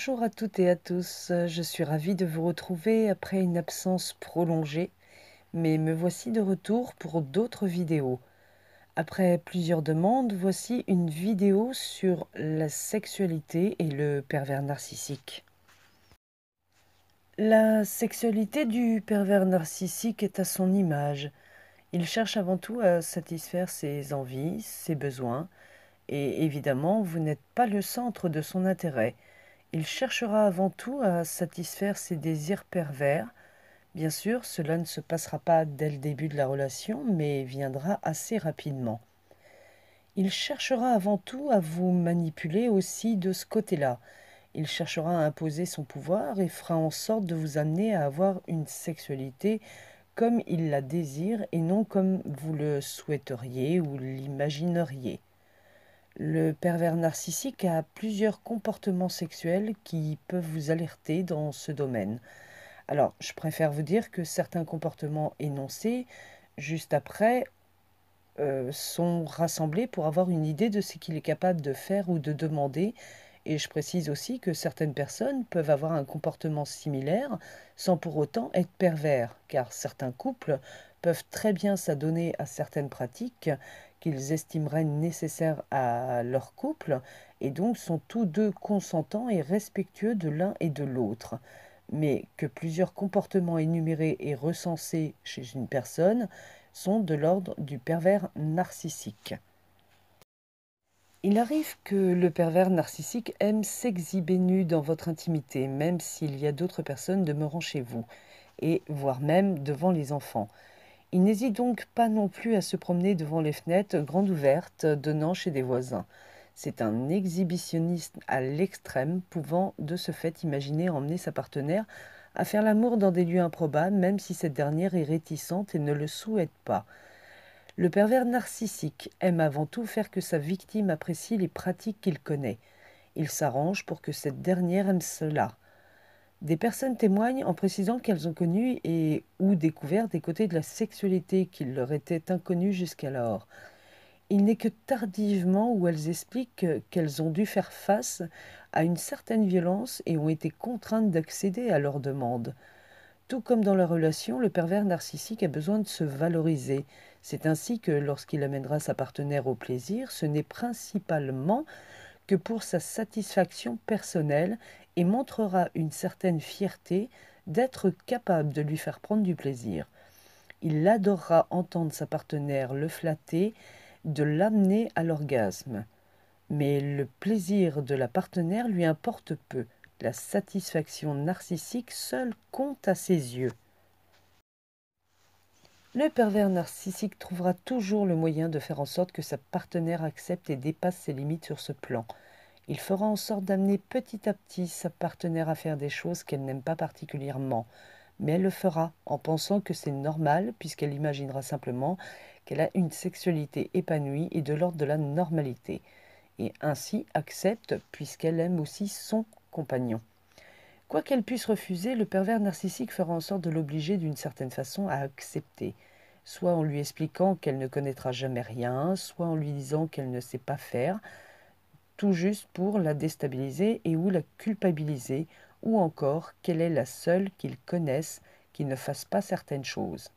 Bonjour à toutes et à tous, je suis ravie de vous retrouver après une absence prolongée, mais me voici de retour pour d'autres vidéos. Après plusieurs demandes, voici une vidéo sur la sexualité et le pervers narcissique. La sexualité du pervers narcissique est à son image. Il cherche avant tout à satisfaire ses envies, ses besoins, et évidemment, vous n'êtes pas le centre de son intérêt. Il cherchera avant tout à satisfaire ses désirs pervers. Bien sûr, cela ne se passera pas dès le début de la relation, mais viendra assez rapidement. Il cherchera avant tout à vous manipuler aussi de ce côté-là. Il cherchera à imposer son pouvoir et fera en sorte de vous amener à avoir une sexualité comme il la désire et non comme vous le souhaiteriez ou l'imagineriez. Le pervers narcissique a plusieurs comportements sexuels qui peuvent vous alerter dans ce domaine. Alors, je préfère vous dire que certains comportements énoncés juste après sont rassemblés pour avoir une idée de ce qu'il est capable de faire ou de demander. Et je précise aussi que certaines personnes peuvent avoir un comportement similaire sans pour autant être pervers, car certains couples peuvent très bien s'adonner à certaines pratiques qu'ils estimeraient nécessaires à leur couple, et donc sont tous deux consentants et respectueux de l'un et de l'autre. Mais que plusieurs comportements énumérés et recensés chez une personne sont de l'ordre du pervers narcissique. Il arrive que le pervers narcissique aime s'exhiber nu dans votre intimité, même s'il y a d'autres personnes demeurant chez vous, et voire même devant les enfants. Il n'hésite donc pas non plus à se promener devant les fenêtres grandes ouvertes donnant chez des voisins. C'est un exhibitionniste à l'extrême, pouvant de ce fait imaginer emmener sa partenaire à faire l'amour dans des lieux improbables, même si cette dernière est réticente et ne le souhaite pas. Le pervers narcissique aime avant tout faire que sa victime apprécie les pratiques qu'il connaît. Il s'arrange pour que cette dernière aime cela. Des personnes témoignent en précisant qu'elles ont connu et ou découvert des côtés de la sexualité qui leur étaient inconnus jusqu'alors. Il n'est que tardivement où elles expliquent qu'elles ont dû faire face à une certaine violence et ont été contraintes d'accéder à leurs demandes. Tout comme dans la relation, le pervers narcissique a besoin de se valoriser. C'est ainsi que lorsqu'il amènera sa partenaire au plaisir, ce n'est principalement que pour sa satisfaction personnelle et montrera une certaine fierté d'être capable de lui faire prendre du plaisir. Il adorera entendre sa partenaire le flatter, de l'amener à l'orgasme. Mais le plaisir de la partenaire lui importe peu. La satisfaction narcissique seule compte à ses yeux. Le pervers narcissique trouvera toujours le moyen de faire en sorte que sa partenaire accepte et dépasse ses limites sur ce plan. Il fera en sorte d'amener petit à petit sa partenaire à faire des choses qu'elle n'aime pas particulièrement, mais elle le fera en pensant que c'est normal puisqu'elle imaginera simplement qu'elle a une sexualité épanouie et de l'ordre de la normalité, et ainsi accepte puisqu'elle aime aussi son compagnon. Quoi qu'elle puisse refuser, le pervers narcissique fera en sorte de l'obliger d'une certaine façon à accepter, soit en lui expliquant qu'elle ne connaîtra jamais rien, soit en lui disant qu'elle ne sait pas faire, tout juste pour la déstabiliser et ou la culpabiliser, ou encore qu'elle est la seule qu'il connaisse qui ne fasse pas certaines choses.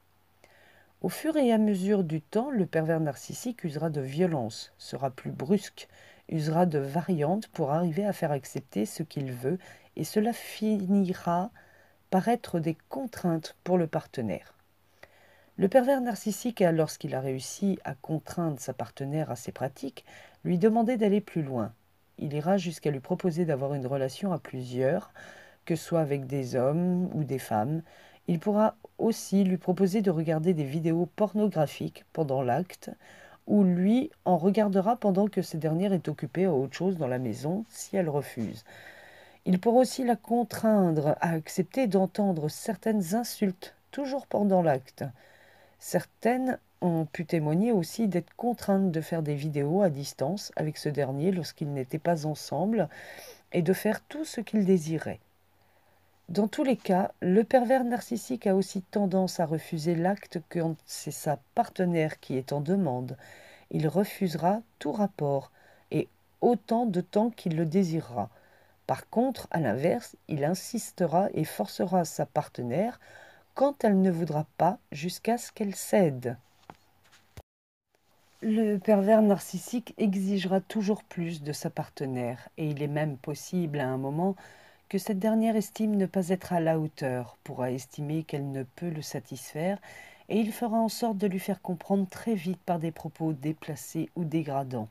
Au fur et à mesure du temps, le pervers narcissique usera de violence, sera plus brusque, usera de variantes pour arriver à faire accepter ce qu'il veut, et cela finira par être des contraintes pour le partenaire. Le pervers narcissique a, lorsqu'il a réussi à contraindre sa partenaire à ses pratiques, lui demander d'aller plus loin. Il ira jusqu'à lui proposer d'avoir une relation à plusieurs, que ce soit avec des hommes ou des femmes. Il pourra aussi lui proposer de regarder des vidéos pornographiques pendant l'acte, ou lui en regardera pendant que cette dernière est occupée à autre chose dans la maison si elle refuse. Il pourra aussi la contraindre à accepter d'entendre certaines insultes, toujours pendant l'acte. Certaines ont pu témoigner aussi d'être contraintes de faire des vidéos à distance avec ce dernier lorsqu'ils n'étaient pas ensemble et de faire tout ce qu'ils désiraient. Dans tous les cas, le pervers narcissique a aussi tendance à refuser l'acte quand c'est sa partenaire qui est en demande. Il refusera tout rapport et autant de temps qu'il le désirera. Par contre, à l'inverse, il insistera et forcera sa partenaire quand elle ne voudra pas jusqu'à ce qu'elle cède. Le pervers narcissique exigera toujours plus de sa partenaire et il est même possible à un moment que cette dernière estime ne pas être à la hauteur, pourra estimer qu'elle ne peut le satisfaire et il fera en sorte de lui faire comprendre très vite par des propos déplacés ou dégradants.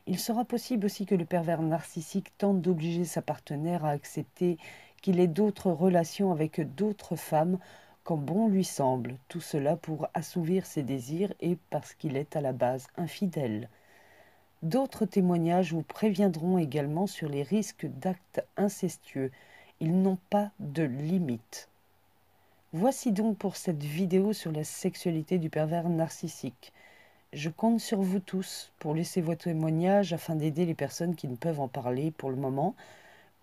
Il sera possible aussi que le pervers narcissique tente d'obliger sa partenaire à accepter qu'il ait d'autres relations avec d'autres femmes quand bon lui semble, tout cela pour assouvir ses désirs et parce qu'il est à la base infidèle. D'autres témoignages vous préviendront également sur les risques d'actes incestueux. Ils n'ont pas de limite. Voici donc pour cette vidéo sur la sexualité du pervers narcissique. Je compte sur vous tous pour laisser vos témoignages afin d'aider les personnes qui ne peuvent en parler pour le moment,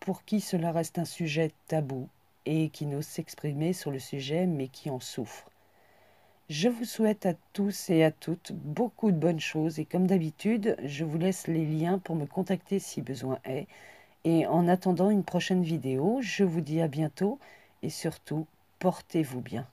pour qui cela reste un sujet tabou et qui n'osent s'exprimer sur le sujet mais qui en souffrent. Je vous souhaite à tous et à toutes beaucoup de bonnes choses et comme d'habitude, je vous laisse les liens pour me contacter si besoin est. Et en attendant une prochaine vidéo, je vous dis à bientôt et surtout, portez-vous bien.